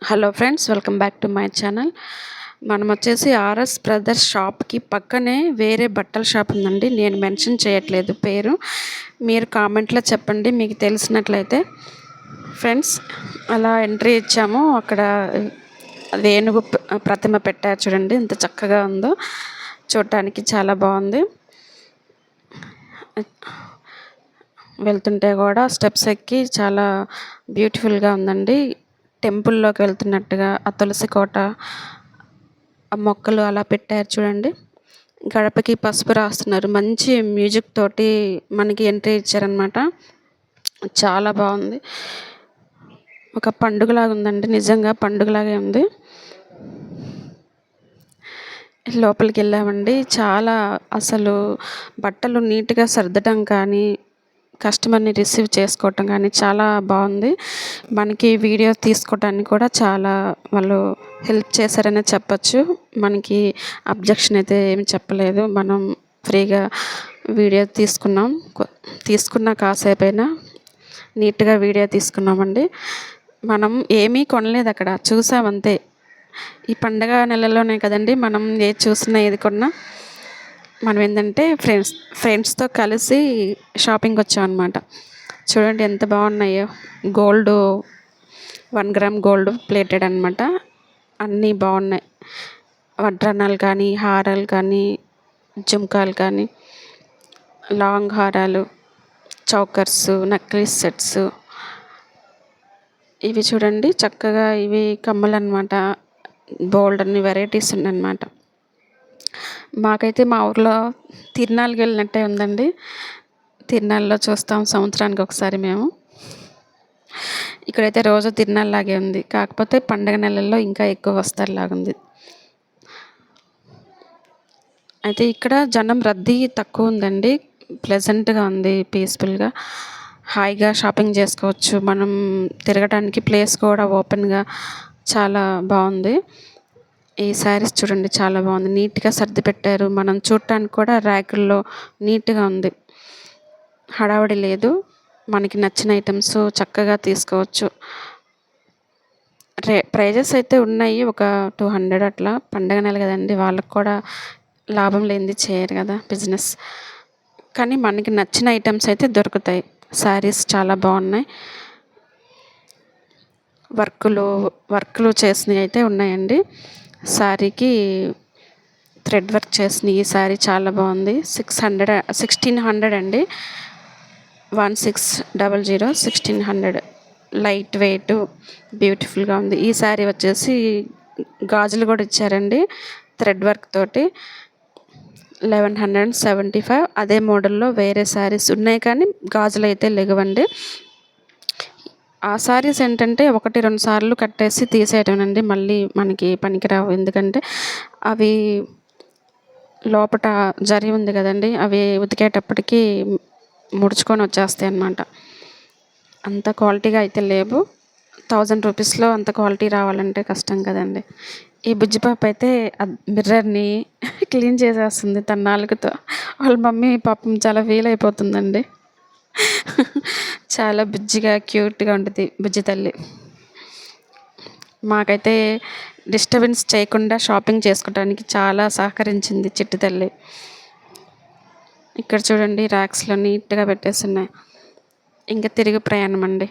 Hello friends, welcome back to my channel. మనం వచ్చేసి RS brothers షాప్కి పక్కనే వేరే బట్టల షాప్ ఉందండి. నేను మెన్షన్ చేయట్లేదు పేరు, మీరు కామెంట్లో చెప్పండి మీకు తెలిసినట్లయితే. ఫ్రెండ్స్, అలా ఎంట్రీ ఇచ్చాము. అక్కడ వేణుగు ప్రతిమ పెట్టారు చూడండి, ఎంత చక్కగా ఉందో. చూడటానికి చాలా బాగుంది. వెళ్తుంటే కూడా స్టెప్స్ ఎక్కి చాలా బ్యూటిఫుల్గా ఉందండి. టెంపుల్లోకి వెళ్తున్నట్టుగా ఆ తులసి కోట, ఆ మొక్కలు అలా పెట్టారు చూడండి. గడపకి పసుపు రాస్తున్నారు. మంచి మ్యూజిక్ తోటి మనకి ఎంట్రీ ఇచ్చారనమాట. చాలా బాగుంది. ఒక పండుగలాగా ఉందండి, నిజంగా పండుగలాగే ఉంది. లోపలికి వెళ్ళామండి. చాలా అసలు బట్టలు నీట్గా సర్దడం కానీ, కస్టమర్ని రిసీవ్ చేసుకోవటం కానీ చాలా బాగుంది. మనకి వీడియో తీసుకోవటానికి కూడా చాలా వాళ్ళు హెల్ప్ చేశారనే చెప్పచ్చు. మనకి అబ్జెక్షన్ అయితే ఏమి చెప్పలేదు. మనం ఫ్రీగా వీడియో తీసుకున్న కాసేపైనా నీట్గా వీడియో తీసుకున్నామండి. మనం ఏమీ కొనలేదు, అక్కడ చూసామంతే. ఈ పండగ నెలలోనే కదండి మనం ఏది చూసినా ఏది కొన్నా. మనం ఏంటంటే ఫ్రెండ్స్తో కలిసి షాపింగ్కి వచ్చాం అనమాట. చూడండి ఎంత బాగున్నాయో. గోల్డ్ 1 గ్రామ్ గోల్డ్ ప్లేటెడ్ అనమాట. అన్నీ బాగున్నాయి. వడ్రానాలు కానీ, హారాలు కానీ, జుంకాలు కానీ, లాంగ్ హారాలు, చౌకర్స్, నెక్లెస్ సెట్స్. ఇవి చూడండి చక్కగా, ఇవి కమ్మలు అనమాట. బోల్డ్ అన్ని వెరైటీస్ ఉన్నాయన్నమాట. మాకైతే మా ఊర్లో తిరునాళ్ళకి వెళ్ళినట్టే ఉందండి. తిరునాళ్ళలో చూస్తాం సంవత్సరానికి ఒకసారి మేము. ఇక్కడైతే రోజు తిరునాళ్ళలాగే ఉంది, కాకపోతే పండగ నెలల్లో ఇంకా ఎక్కువ వస్తారులాగుంది. అయితే ఇక్కడ జనం రద్దీ తక్కువ ఉందండి. ప్లెజెంట్గా ఉంది, పీస్ఫుల్గా, హాయిగా షాపింగ్ చేసుకోవచ్చు. మనం తిరగడానికి ప్లేస్ కూడా ఓపెన్గా చాలా బాగుంది. ఈ శారీస్ చూడండి చాలా బాగుంది, నీట్గా సర్ది పెట్టారు. మనం చూడటానికి కూడా ర్యాకుల్లో నీట్గా ఉంది, హడావడి లేదు. మనకి నచ్చిన ఐటమ్స్ చక్కగా తీసుకోవచ్చు. ప్రైజెస్ అయితే ఉన్నాయి, ఒక 200 అట్లా. పండగ నెల కదండి, వాళ్ళకి కూడా లాభం లేనిది చేయరు కదా బిజినెస్. కానీ మనకి నచ్చిన ఐటమ్స్ అయితే దొరుకుతాయి. శారీస్ చాలా బాగున్నాయి. వర్కులు చేసినవి అయితే ఉన్నాయండి. శారీకి థ్రెడ్ వర్క్ చేసిన ఈ శారీ చాలా బాగుంది. 1600 అండి. 1600 1600. లైట్ వెయిట్, బ్యూటిఫుల్గా ఉంది. ఈ శారీ వచ్చేసి గాజులు కూడా ఇచ్చారండి థ్రెడ్ వర్క్ తోటి. 1175. అదే మోడల్లో వేరే శారీస్ ఉన్నాయి కానీ గాజులు అయితే లేవండి. ఆ శారీస్ ఏంటంటే 1-2 సార్లు కట్టేసి తీసేయటమేనండి, మళ్ళీ మనకి పనికిరావు. ఎందుకంటే అవి లోపట జరి ఉంది కదండి, అవి ఉతికేటప్పటికి ముడుచుకొని వచ్చేస్తాయి అన్నమాట. అంత క్వాలిటీగా అయితే లేవు. 1000 రూపీస్లో అంత క్వాలిటీ రావాలంటే కష్టం కదండి. ఈ బుజ్జిపాప అయితే మిర్రర్ని క్లీన్ చేసేస్తుంది తన నాలుకతో. వాళ్ళ మమ్మీ పాపం చాలా ఫీల్ అయిపోతుందండి. చాలా బుజ్జిగా క్యూట్గా ఉంటుంది బుజ్జి తల్లి. మాకైతే డిస్టర్బెన్స్ చేయకుండా షాపింగ్ చేసుకోవడానికి చాలా సహకరించింది చిట్టి తల్లి. ఇక్కడ చూడండి ర్యాక్స్లో నీట్గా పెట్టేస్తున్నాయి. ఇంకా తిరిగి ప్రయాణం అండి.